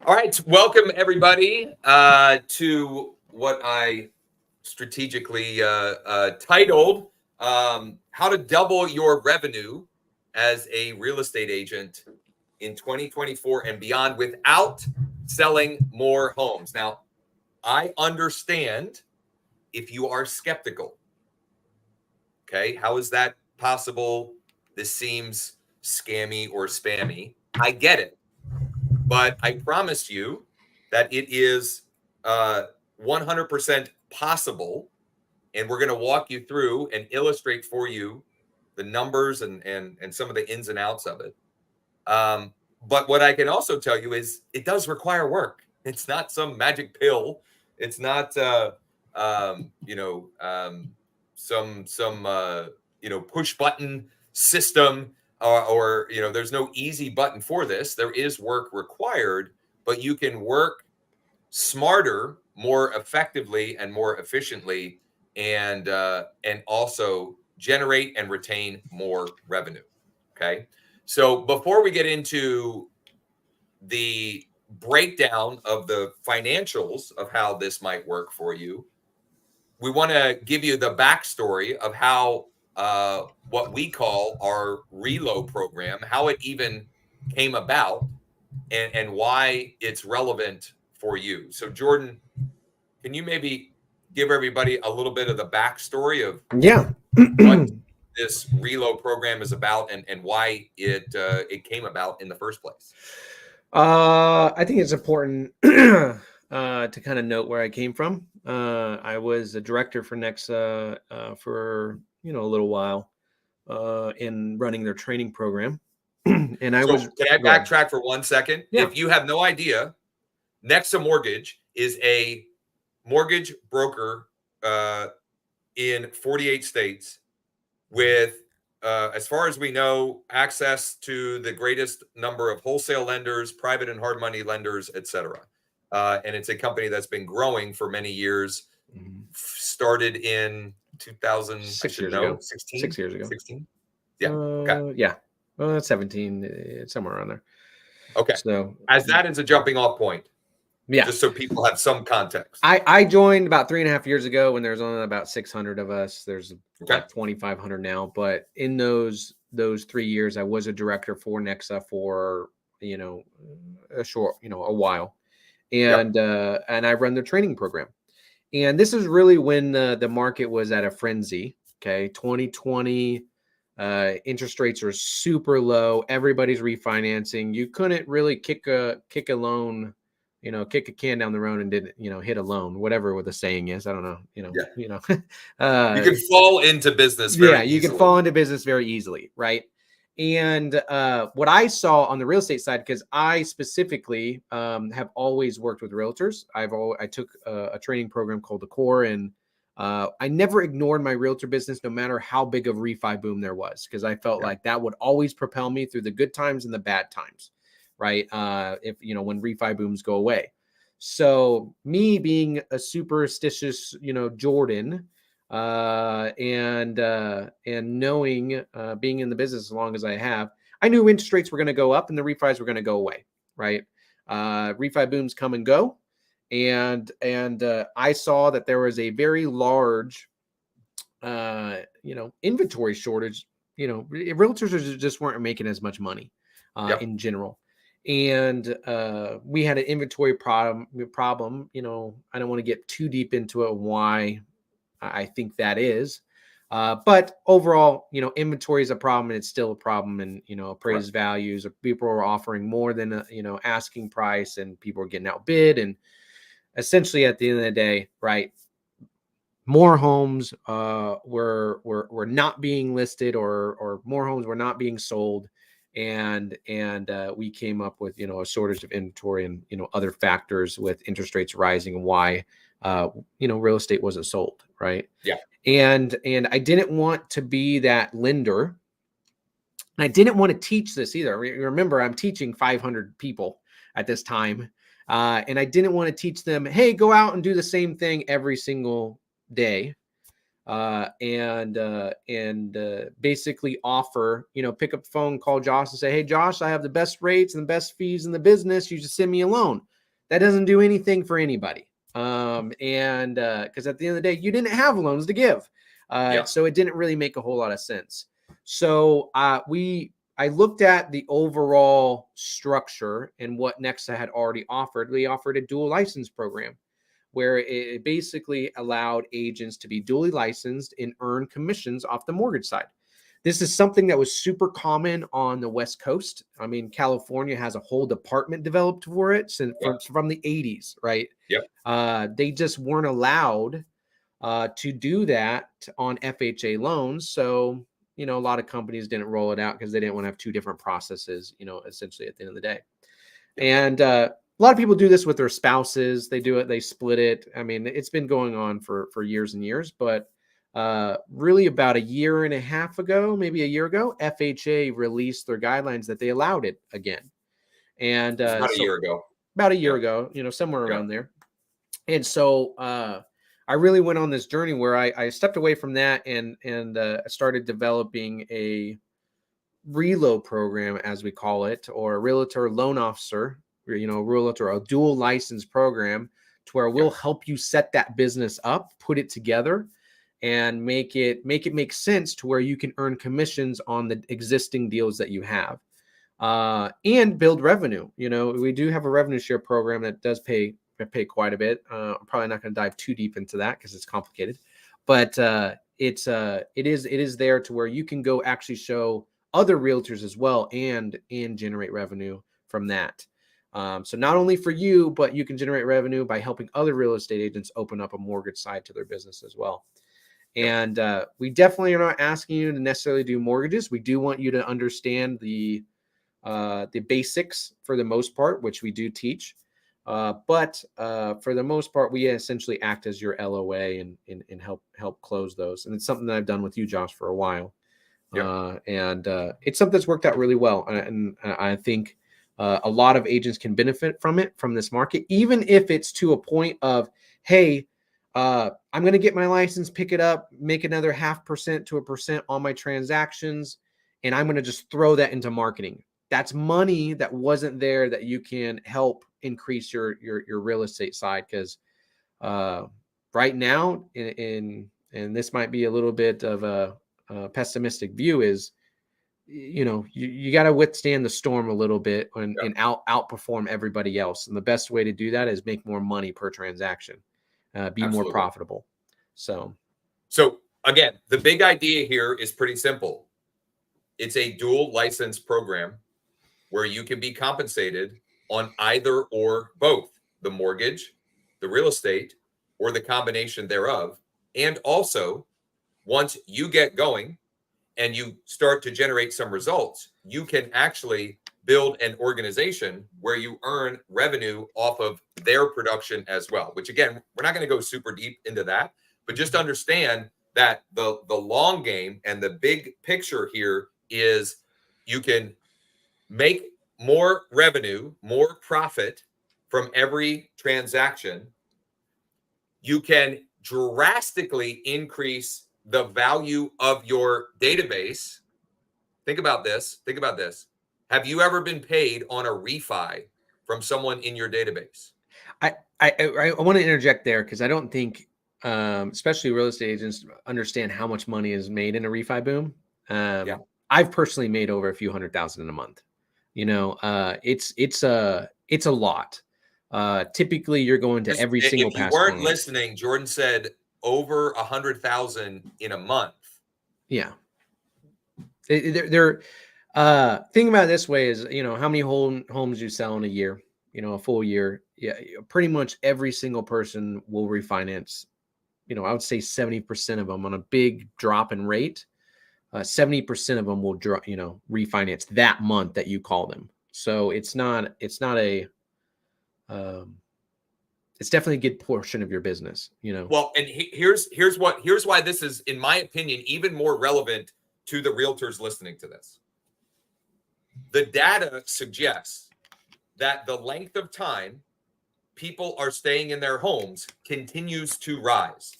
All right, welcome everybody to what I strategically titled "How to Double Your Revenue as a Real Estate Agent in 2024 and Beyond Without Selling More Homes." Now, I understand if you are skeptical. Okay, how is that possible? This seems scammy or spammy. I get it. But I promise you that it is 100% possible. And we're going to walk you through and illustrate for you the numbers and some of the ins and outs of it. But what I can also tell you is it does require work. It's not some magic pill. It's not, some push button system or there's no easy button for this. There is work required, but you can work smarter, more effectively, and more efficiently, and also generate and retain more revenue. Okay, so before we get into the breakdown of the financials of how this might work for you, we want to give you the backstory of how what we call our reload program, how it even came about, and why it's relevant for you. So, Jordan, can you maybe give everybody a little bit of the backstory of what this reload program is about and why it came about in the first place? I think it's important to kind of note where I came from. I was a director for Nexa for a little while in running their training program. And Can I backtrack for 1 second? Yeah. If you have no idea, Nexa Mortgage is a mortgage broker in 48 states with, as far as we know, access to the greatest number of wholesale lenders, private and hard money lenders, etc. And it's a company that's been growing for many years. Started in 2000, 6 years ago. 16? 6 years ago. 16? Yeah. Okay. Yeah. 17, somewhere around there. Okay. So as that is a jumping off point. Yeah. Just so people have some context. I joined about 3.5 years ago when there's only about 600 of us. There's like 2,500 now. But in those 3 years, I was a director for Nexa for a short, a while, and I run the training program. And this is really when the market was at a frenzy. Okay, 2020. Interest rates are super low. Everybody's refinancing. You couldn't really kick a loan, kick a can down the road and didn't, hit a loan, whatever the saying is. I don't know, you can fall into business very easily. You can fall into business very easily, right? And what I saw on the real estate side, because I specifically have always worked with realtors. I took a training program called the Core, and I never ignored my realtor business, no matter how big of refi boom there was, because I felt like that would always propel me through the good times and the bad times, right? If when refi booms go away. So me being a superstitious, Jordan, and knowing, being in the business as long as I have, I knew interest rates were going to go up and the refis were going to go away, right? Refi booms come and go. And I saw that there was a very large, inventory shortage. Realtors just weren't making as much money in general. And we had an inventory problem. I don't want to get too deep into it, why I think that is. But overall, inventory is a problem, and it's still a problem. And, appraised values, people are offering more than, asking price, and people are getting outbid. And essentially at the end of the day, right, more homes were not being listed, or more homes were not being sold. And we came up with, a shortage of inventory and, other factors with interest rates rising, and why, real estate wasn't sold. Right. Yeah. And I didn't want to be that lender. I didn't want to teach this either. Remember, I'm teaching 500 people at this time. And I didn't want to teach them, hey, go out and do the same thing every single day. And basically offer, pick up the phone, call Josh and say, hey, Josh, I have the best rates and the best fees in the business. You just send me a loan. that doesn't do anything for anybody. And because at the end of the day, you didn't have loans to give. So it didn't really make a whole lot of sense. So I looked at the overall structure and what Nexa had already offered. We offered a dual license program where it basically allowed agents to be duly licensed and earn commissions off the mortgage side. This is something that was super common on the West Coast. I mean, California has a whole department developed for it since from the 80s, right? They just weren't allowed to do that on FHA loans. So, a lot of companies didn't roll it out because they didn't want to have two different processes, essentially at the end of the day. And a lot of people do this with their spouses. They do it, they split it. I mean, it's been going on for years and years, but really about a year and a half ago, maybe a year ago, FHA released their guidelines that they allowed it again. And about a year ago, somewhere around there. And so I really went on this journey where I stepped away from that and started developing a reload program, as we call it, or a realtor loan officer, realtor, a dual license program, to where we'll help you set that business up, put it together, and make it make sense to where you can earn commissions on the existing deals that you have, and build revenue. We do have a revenue share program that does pay quite a bit. I'm probably not going to dive too deep into that because it's complicated, but it is there to where you can go actually show other realtors as well and generate revenue from that. So not only for you, but you can generate revenue by helping other real estate agents open up a mortgage side to their business as well. And we definitely are not asking you to necessarily do mortgages. We do want you to understand the basics for the most part, which we do teach. But for the most part, we essentially act as your LOA and help close those. And it's something that I've done with you, Josh, for a while. And it's something that's worked out really well. And I think a lot of agents can benefit from this market, even if it's to a point of, hey, I'm going to get my license, pick it up, make another 0.5% to 1% on my transactions, and I'm going to just throw that into marketing. That's money that wasn't there that you can help increase your real estate side. Because right now, and this might be a little bit of a pessimistic view, is you got to withstand the storm a little bit and outperform everybody else. And the best way to do that is make more money per transaction, be more profitable. So again, the big idea here is pretty simple. It's a dual license program where you can be compensated on either or both the mortgage, the real estate, or the combination thereof. And also, once you get going and you start to generate some results, you can actually build an organization where you earn revenue off of their production as well, which again, we're not going to go super deep into that, but just understand that the long game and the big picture here is you can make more revenue, more profit from every transaction. You can drastically increase the value of your database. Think about this. Have you ever been paid on a refi from someone in your database? I want to interject there because I don't think, especially real estate agents, understand how much money is made in a refi boom. I've personally made over a few $100,000 in a month. It's a lot. Typically, you're going to every single pass. If you weren't listening, Jordan said over 100,000 in a month. Yeah. They're thinking about it this way is, how many homes you sell in a year, a full year. Yeah. Pretty much every single person will refinance. I would say 70% of them on a big drop in rate. 70% of them will refinance that month that you call them. So it's definitely a good portion of your business, Well, and here's why this is, in my opinion, even more relevant to the realtors listening to this. The data suggests that the length of time people are staying in their homes continues to rise,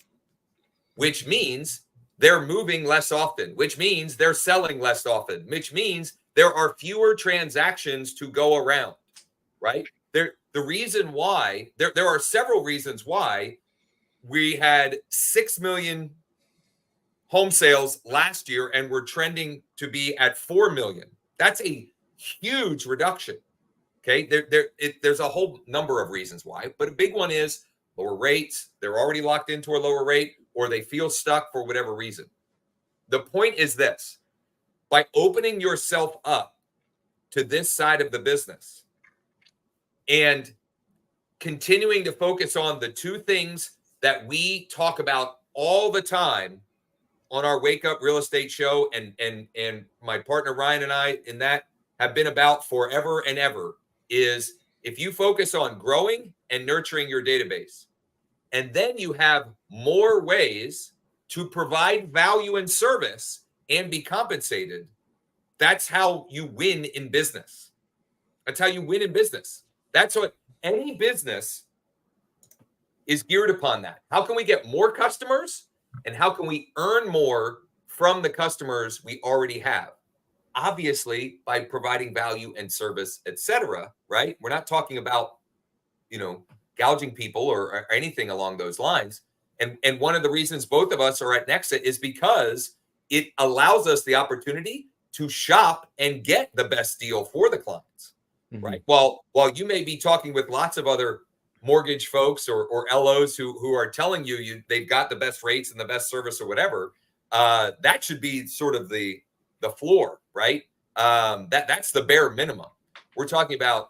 which means they're moving less often, which means they're selling less often, which means there are fewer transactions to go around, right? the reason why there are several reasons why we had 6 million home sales last year and we're trending to be at 4 million. That's a huge reduction. Okay, there's a whole number of reasons why, but a big one is lower rates. They're already locked into a lower rate, or they feel stuck for whatever reason. The point is this: by opening yourself up to this side of the business and continuing to focus on the two things that we talk about all the time on our Wake Up Real Estate show, and my partner Ryan and I in that have been about forever and ever, is if you focus on growing and nurturing your database, and then you have more ways to provide value and service and be compensated, that's how you win in business. That's how you win in business. That's what any business is geared upon. That. How can we get more customers, and how can we earn more from the customers we already have? Obviously, by providing value and service, etc. Right? We're not talking about, gouging people or anything along those lines. And one of the reasons both of us are at Nexa is because it allows us the opportunity to shop and get the best deal for the clients. Mm-hmm. Right? While you may be talking with lots of other mortgage folks or LOs who are telling you they've got the best rates and the best service or whatever, that should be sort of the floor, right? That's the bare minimum. We're talking about,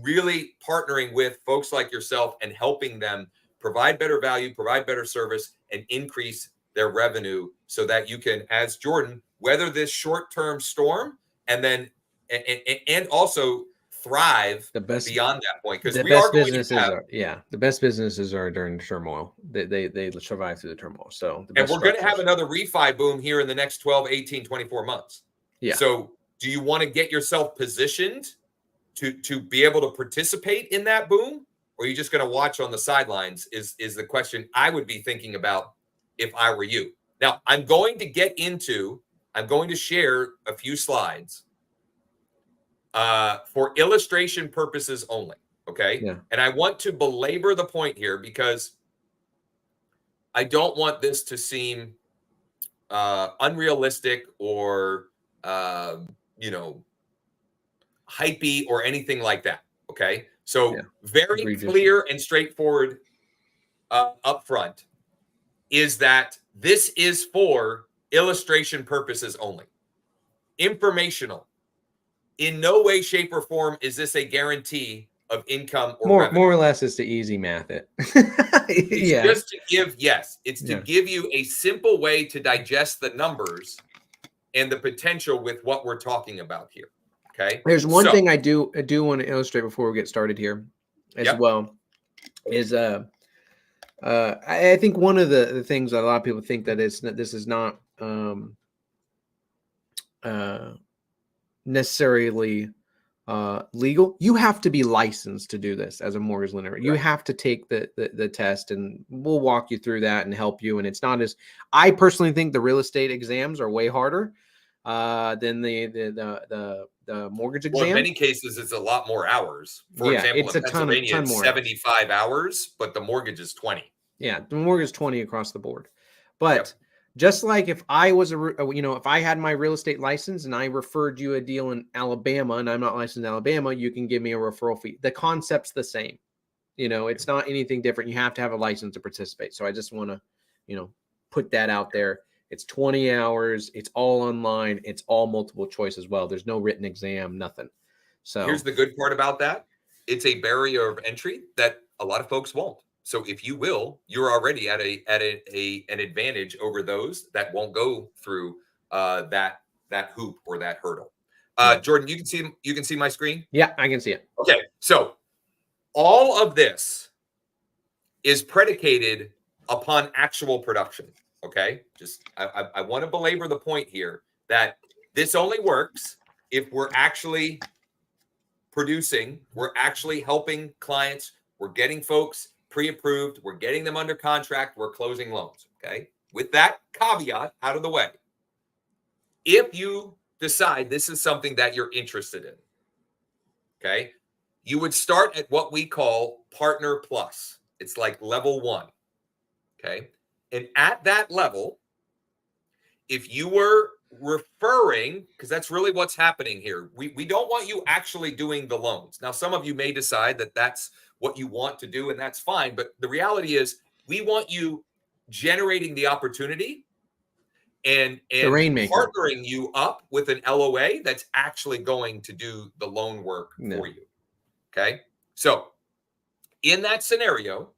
really partnering with folks like yourself and helping them provide better value, provide better service, and increase their revenue so that you can, as Jordan, weather this short-term storm and then and also thrive beyond that point. Because the best businesses are during the turmoil. They survive through the turmoil. So and we're going to have another refi boom here in the next 12, 18, 24 months. Yeah. So do you want to get yourself positioned to be able to participate in that boom, or are you just going to watch on the sidelines is the question I would be thinking about if I were you. Now, I'm going to share a few slides for illustration purposes only, okay? Yeah. And I want to belabor the point here because I don't want this to seem unrealistic or, hypey or anything like that, okay? So very clear and straightforward up front is that this is for illustration purposes only. Informational. In no way, shape, or form is this a guarantee of income or revenue. More or less, it's to easy math it. It's just to give, it's to give you a simple way to digest the numbers and the potential with what we're talking about here. Okay. There's one thing I do want to illustrate before we get started here as well is I think one of the things that a lot of people think that this is not necessarily legal. You have to be licensed to do this as a mortgage lender. Right. You have to take the test, and we'll walk you through that and help you. And it's not as, I personally think the real estate exams are way harder than the mortgage exam. Well, in many cases, it's a lot more hours. For example, it's in Pennsylvania, it's 75 hours, but the mortgage is 20. Yeah, the mortgage is 20 across the board. But just like if I was if I had my real estate license and I referred you a deal in Alabama and I'm not licensed in Alabama, you can give me a referral fee. The concept's the same. It's not anything different. You have to have a license to participate. So I just want to, put that out there. It's 20 hours. It's all online. It's all multiple choice as well. There's no written exam, nothing. So here's the good part about that. It's a barrier of entry that a lot of folks won't. So if you will, you're already at an advantage over those that won't go through that hoop or that hurdle. Jordan, you can see my screen? Yeah, I can see it. Okay. So all of this is predicated upon actual production. Okay. Just I want to belabor the point here that this only works if we're actually producing, we're actually helping clients, we're getting folks pre-approved, we're getting them under contract, we're closing loans. Okay. With that caveat out of the way, if you decide this is something that you're interested in, okay, you would start at what we call Partner Plus. It's like level 1. Okay. And at that level, if you were referring, because that's really what's happening here, we don't want you actually doing the loans. Now, some of you may decide that that's what you want to do, and that's fine. But the reality is, we want you generating the opportunity and The rainmaker. partnering you up with an LOA that's actually going to do the loan work for you. Okay. So in that scenario,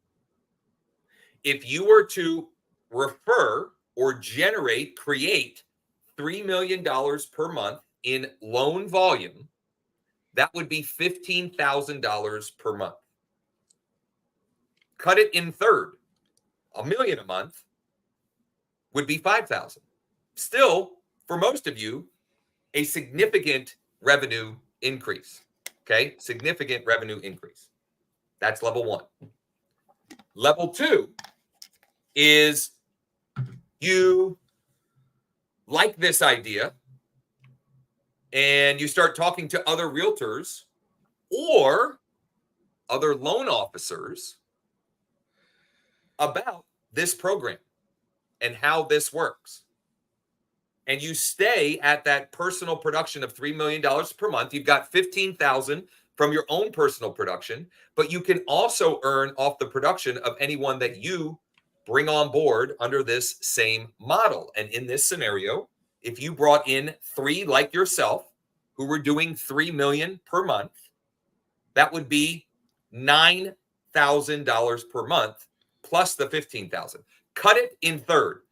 if you were to refer or create $3 million per month in loan volume, that would be $15,000 per month. Cut it in third, $1 million a month would be $5,000. Still, for most of you, a significant revenue increase. Okay, significant revenue increase. That's level 1. Level 2 is you like this idea and you start talking to other realtors or other loan officers about this program and how this works. And you stay at that personal production of $3 million per month. You've got $15,000 from your own personal production, but you can also earn off the production of anyone that you bring on board under this same model. And in this scenario, if you brought in 3 like yourself who were doing $3 million per month, that would be $9,000 per month plus the $15,000. Cut it in third.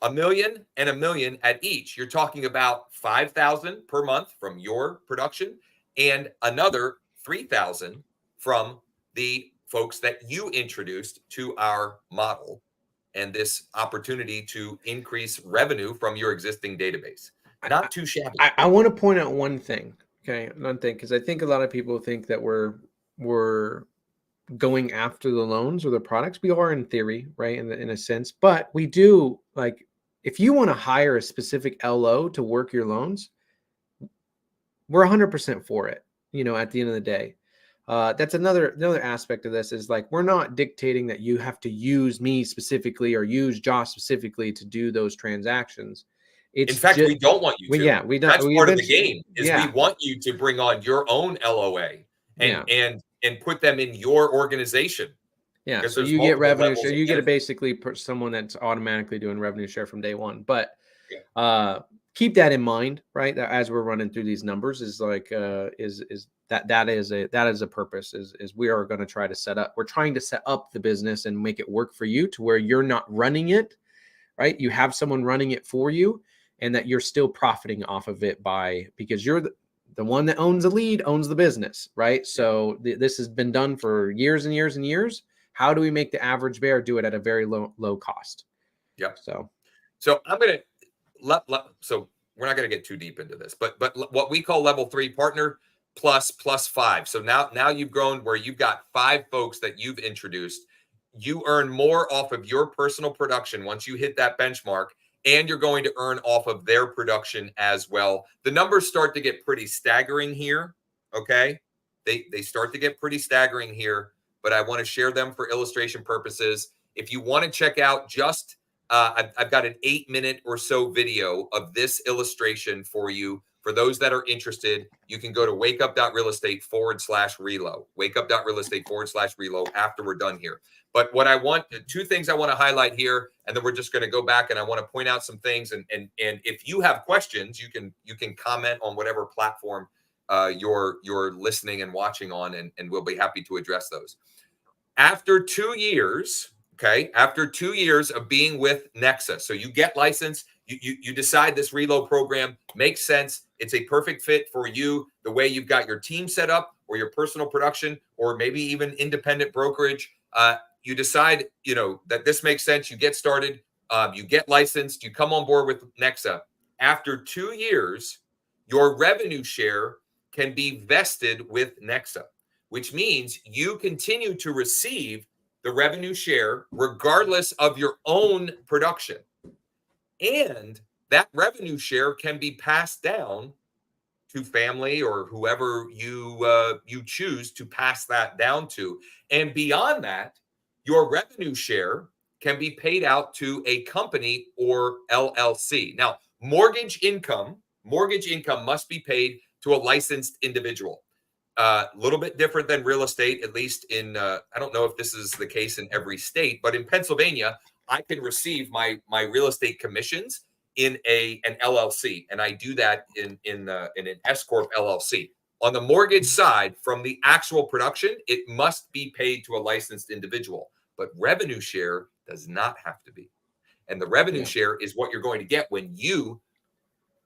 $1 million and $1 million at each. You're talking about $5,000 per month from your production and another $3,000 from the folks that you introduced to our model and this opportunity to increase revenue from your existing database. Not too shabby. I want to point out one thing, okay? One thing, because I think a lot of people think that we're going after the loans or the products. We are in theory, right? In a sense, but we do, like, if you want to hire a specific LO to work your loans, we're 100% for it. You know, at the end of the day, that's another aspect of this is like, we're not dictating that you have to use me specifically or use Josh specifically to do those transactions. In fact, we don't want you to. Yeah, we don't. That's part of the game. We want you to bring on your own LOA and put them in your organization. Yeah, so you get revenue share. You get basically someone that's automatically doing revenue share from day one. But keep that in mind, right? That as we're running through these numbers, is like that is a purpose. Is we are going to try to set up. We're trying to set up the business and make it work for you to where you're not running it, right? You have someone running it for you, and that you're still profiting off of it because you're the one that owns the lead, owns the business, right? So this has been done for years and years and years. How do we make the average bear do it at a very low cost? Yep. So I'm going to so we're not going to get too deep into this, but what we call level 3, partner plus 5. So now you've grown where you've got 5 folks that you've introduced. You earn more off of your personal production once you hit that benchmark, and you're going to earn off of their production as well. The numbers start to get pretty staggering here. Okay. They start to get pretty staggering here, but I want to share them for illustration purposes. If you want to check out just, I've got an 8-minute or so video of this illustration for you. For those that are interested, you can go to wakeup.realestate/reload, wakeup.realestate/reload after we're done here. But what I want, 2 things I want to highlight here, and then we're just going to go back and I want to point out some things. And if you have questions, you can comment on whatever platform you're listening and watching on, and we'll be happy to address those. After 2 years, after 2 years of being with Nexa, so you get licensed, you decide this reload program makes sense. It's a perfect fit for you, the way you've got your team set up, or your personal production, or maybe even independent brokerage. You decide, that this makes sense. You get started, you get licensed, you come on board with Nexa. After 2 years, your revenue share can be vested with Nexa, which means you continue to receive the revenue share regardless of your own production. And that revenue share can be passed down to family or whoever you choose to pass that down to. And beyond that, your revenue share can be paid out to a company or LLC. Now, mortgage income must be paid to a licensed individual. A little bit different than real estate, at least in, I don't know if this is the case in every state, but in Pennsylvania, I can receive my real estate commissions in an LLC, and I do that in an S corp LLC. On the mortgage side, from the actual production, it must be paid to a licensed individual, but revenue share does not have to be. And the revenue share is what you're going to get when you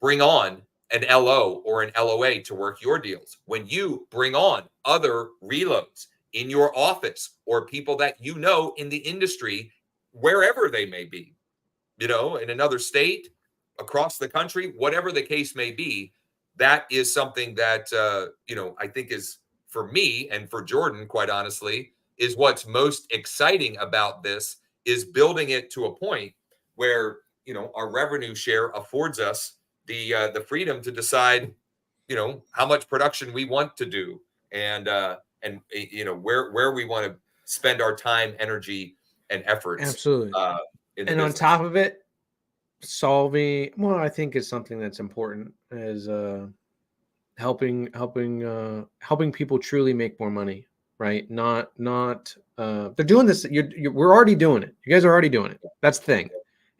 bring on an LO or an LOA to work your deals, when you bring on other reloads in your office or people that you know in the industry, wherever they may be, in another state, across the country, whatever the case may be. That is something that, I think is, for me and for Jordan, quite honestly, is what's most exciting about this, is building it to a point where, our revenue share affords us the freedom to decide, how much production we want to do, and where we want to spend our time, energy, and efforts. Absolutely. And on top of it, I think is something that's important, is helping people truly make more money, right? Not they're doing this. We're already doing it. You guys are already doing it. That's the thing.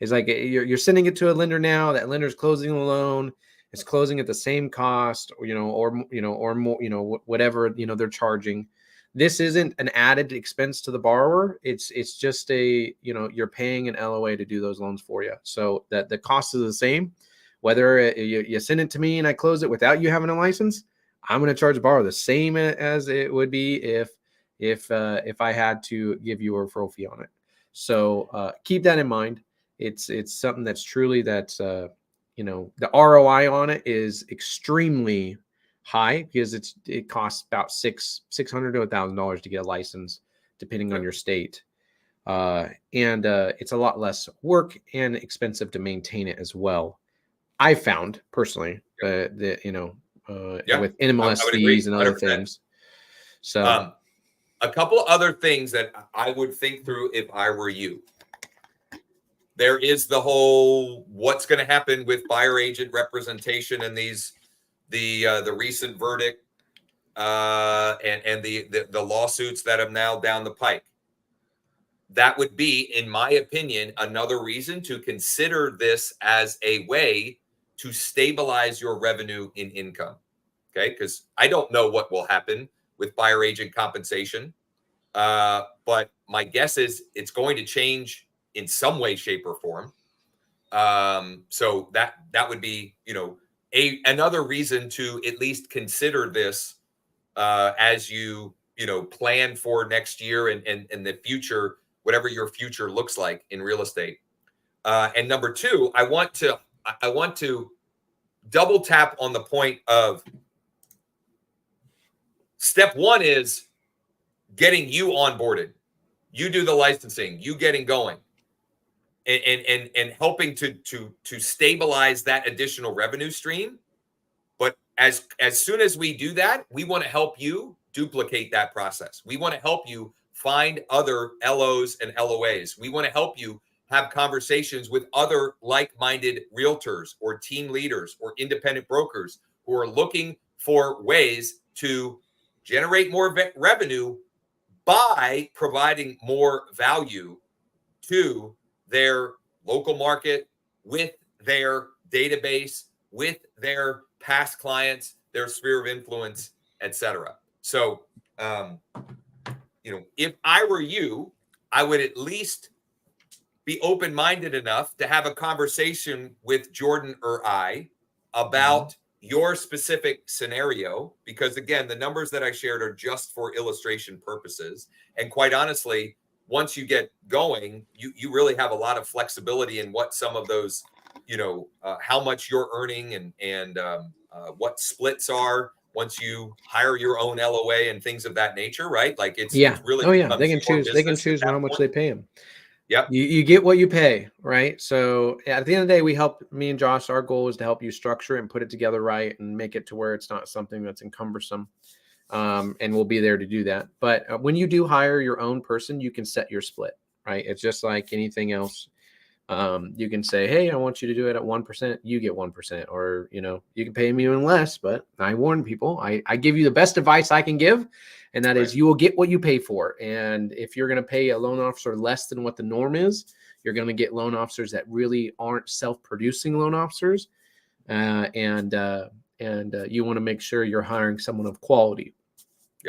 It's like you're sending it to a lender now. That lender's closing the loan. It's closing at the same cost, or more, whatever they're charging. This isn't an added expense to the borrower. It's just you're paying an LOA to do those loans for you. So that the cost is the same. Whether you send it to me and I close it without you having a license, I'm going to charge the borrower the same as it would be if I had to give you a referral fee on it. So keep that in mind. It's something that's truly the ROI on it is extremely high, because it costs about $600 to $1,000 to get a license, depending on your state, and it's a lot less work and expensive to maintain it as well. I found personally with NMLS fees and other things. So a couple of other things that I would think through if I were you. There is the whole what's going to happen with buyer agent representation and the recent verdict and the lawsuits that have now down the pike. That would be, in my opinion, another reason to consider this as a way to stabilize your revenue in income. Okay, because I don't know what will happen with buyer agent compensation, but my guess is it's going to change in some way, shape, or form. So that would be, another reason to at least consider this as you plan for next year and the future, whatever your future looks like in real estate. And number two, I want to double tap on the point of step one is getting you onboarded. You do the licensing, you getting going. And helping to stabilize that additional revenue stream. But as soon as we do that, we want to help you duplicate that process. We want to help you find other LOs and LOAs. We want to help you have conversations with other like-minded realtors or team leaders or independent brokers who are looking for ways to generate more revenue by providing more value to their local market, with their database, with their past clients, their sphere of influence, etc. So, if I were you, I would at least be open-minded enough to have a conversation with Jordan or I about your specific scenario, because again, the numbers that I shared are just for illustration purposes. And quite honestly, once you get going, you really have a lot of flexibility in what some of those, how much you're earning and what splits are once you hire your own LOA and things of that nature, right? Like it's really they can choose how much they pay them. Yep. You get what you pay, right? So at the end of the day, we help, me and Josh, our goal is to help you structure and put it together right and make it to where it's not something that's encumbersome. And we'll be there to do that. But when you do hire your own person, you can set your split, right? It's just like anything else. You can say, hey, I want you to do it at 1%, you get 1%, or, you can pay me even less, but I warn people, I give you the best advice I can give. And that is, you will get what you pay for. And if you're going to pay a loan officer less than what the norm is, you're going to get loan officers that really aren't self-producing loan officers. And you want to make sure you're hiring someone of quality,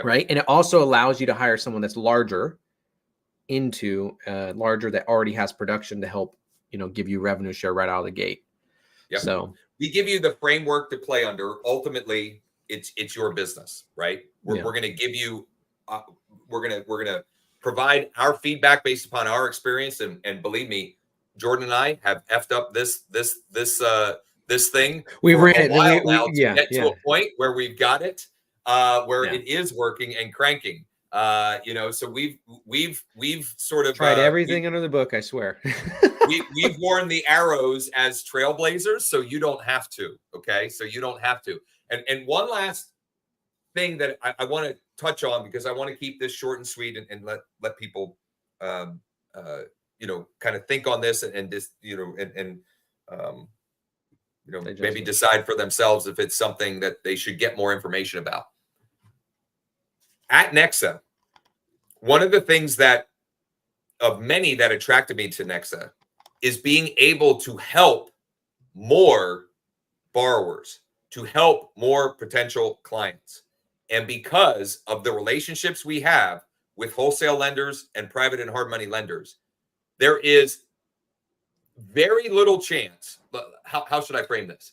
right? And it also allows you to hire someone that's larger that already has production to help, give you revenue share right out of the gate. Yep. So we give you the framework to play under. Ultimately, it's your business, right? We're going to give you, we're going to provide our feedback based upon our experience. And believe me, Jordan and I have effed up this thing. We for ran a it. while now to get to a point where we've got it, where Yeah. it is working and cranking. So we've sort of tried everything under the book, I swear. we've worn the arrows as trailblazers, so you don't have to. Okay, so you don't have to. And one last thing that I want to touch on, because I want to keep this short and sweet, and let people kind of think on this and just maybe decide for themselves if it's something that they should get more information about. At Nexa, one of the things of many that attracted me to Nexa is being able to help more borrowers, to help more potential clients. And because of the relationships we have with wholesale lenders and private and hard money lenders, there is very little chance. How should I frame this?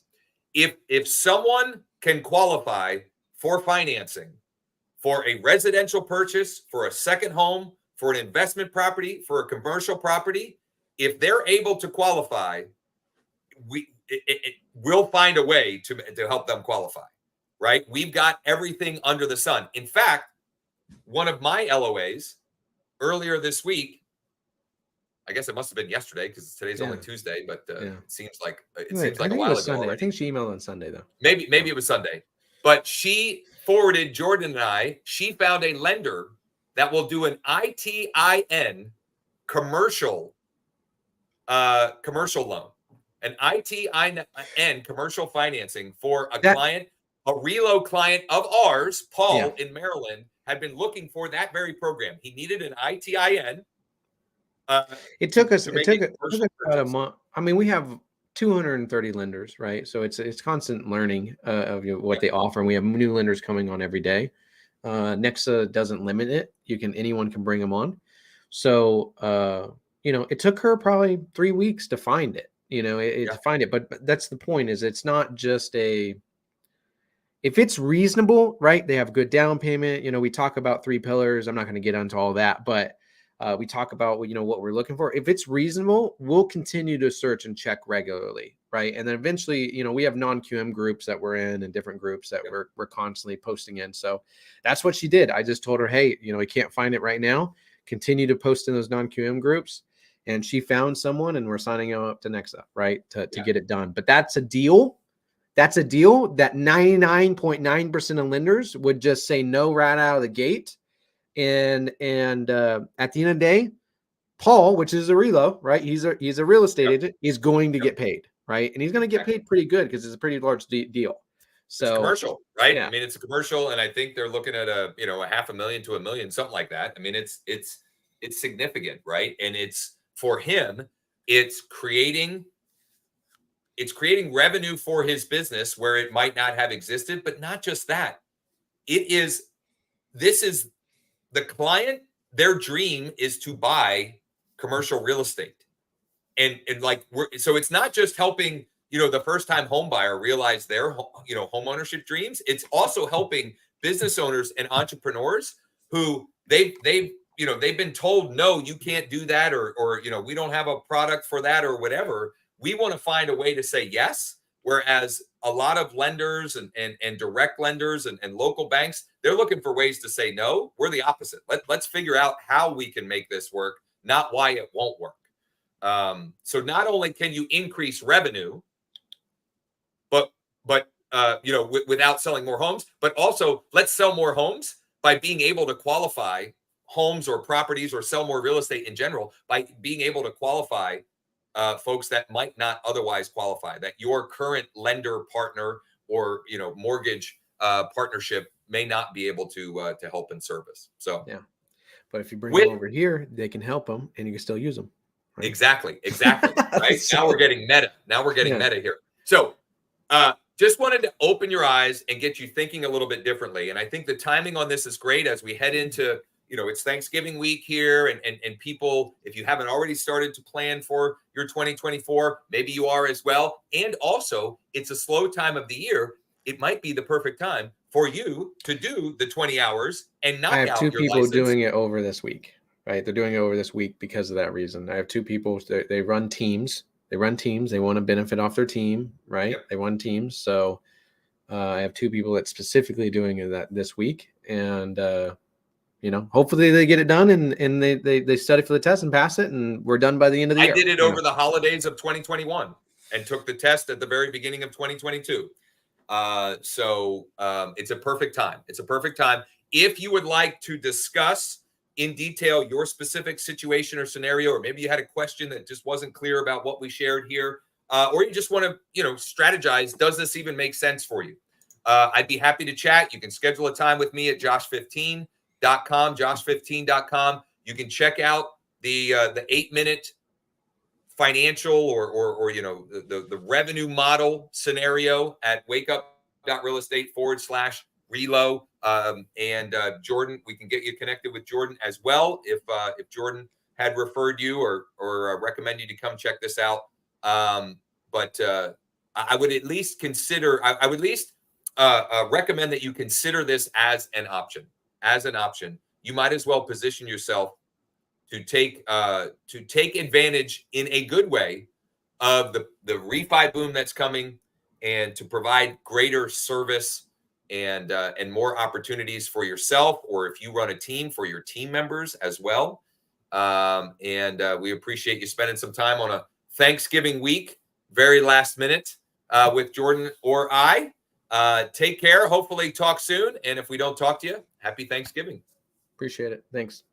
If someone can qualify for financing for a residential purchase, for a second home, for an investment property, for a commercial property, if they're able to qualify, we'll find a way to help them qualify, right? We've got everything under the sun. In fact, one of my LOAs earlier this week, I guess it must have been yesterday because today's only Tuesday, but it seems like a while ago Sunday. already. I think she emailed on Sunday though. Maybe it was Sunday, but she forwarded Jordan and I. She found a lender that will do an ITIN commercial loan, an ITIN commercial financing for a client, a relo client of ours, Paul in Maryland, had been looking for that very program. He needed an ITIN. It took about a month. I mean, we have 230 lenders, right? So it's constant learning of what they offer, and we have new lenders coming on every day. Nexa doesn't limit it. Anyone can bring them on. So it took her probably 3 weeks to find it. To find it, but that's the point. Is it's not just if it's reasonable, right? They have good down payment. We talk about 3 pillars. I'm not going to get into all that, but we talk about what we're looking for. If it's reasonable, we'll continue to search and check regularly, right? And then eventually, we have non-QM groups that we're in and different groups that we're constantly posting in. So that's what she did. I just told her, hey, we can't find it right now. Continue to post in those non-QM groups. And she found someone, and we're signing them up to Nexa, right, to get it done. But that's a deal. That's a deal that 99.9% of lenders would just say no right out of the gate. And at the end of the day, Paul, which is a relo, right? He's a real estate agent. He's going to get paid, right? And he's going to get paid pretty good because it's a pretty large deal. So it's commercial, right? I mean, it's a commercial, and I think they're looking at a $500,000 to $1 million, something like that. I mean, it's significant, right? And it's for him, it's creating revenue for his business where it might not have existed. But not just that, this is the client, their dream is to buy commercial real estate. And so it's not just helping, the first time home buyer realize their, home ownership dreams. It's also helping business owners and entrepreneurs who they've been told, no, you can't do that. Or, we don't have a product for that or whatever. We want to find a way to say yes. Whereas a lot of lenders and direct lenders and local banks, they're looking for ways to say no. We're the opposite. Let's figure out how we can make this work not why it won't work. So not only can you increase revenue, but without selling more homes, but also let's sell more homes by being able to qualify homes or properties, or sell more real estate in general by being able to qualify folks that might not otherwise qualify, that your current lender partner or mortgage partnership may not be able to help and service. So yeah, but if you bring them over here, they can help them, and you can still use them. Right? Exactly. Right. So, now we're getting meta. Meta here. So just wanted to open your eyes and get you thinking a little bit differently. And I think the timing on this is great as we head into, it's Thanksgiving week here, and people, if you haven't already started to plan for your 2024, maybe you are as well. And also, it's a slow time of the year. It might be the perfect time for you to do the 20 hours and knock out your license. I have two people doing it over this week, right? They're doing it over this week because of that reason. I have two people, they run teams. They want to benefit off their team, right? Yep. They run teams. So I have two people that specifically doing that this week. And, hopefully they get it done and they study for the test and pass it, and we're done by the end of the year. I did it over the holidays of 2021 and took the test at the very beginning of 2022. So it's a perfect time. It's a perfect time. If you would like to discuss in detail your specific situation or scenario, or maybe you had a question that just wasn't clear about what we shared here, or you just want to, strategize, does this even make sense for you? I'd be happy to chat. You can schedule a time with me at josh15.com, josh15.com. You can check out the 8-minute financial or the revenue model scenario at wakeup.realestate/relo. And Jordan, we can get you connected with Jordan as well if Jordan had referred you or recommend you to come check this out. But I would at least consider. I would at least recommend that you consider this as an option. You might as well position yourself to take advantage in a good way of the refi boom that's coming, and to provide greater service and more opportunities for yourself, or if you run a team, for your team members as well. And we appreciate you spending some time on a Thanksgiving week, very last minute, with Jordan or I. Take care. Hopefully talk soon. And if we don't talk to you, happy Thanksgiving. Appreciate it. Thanks.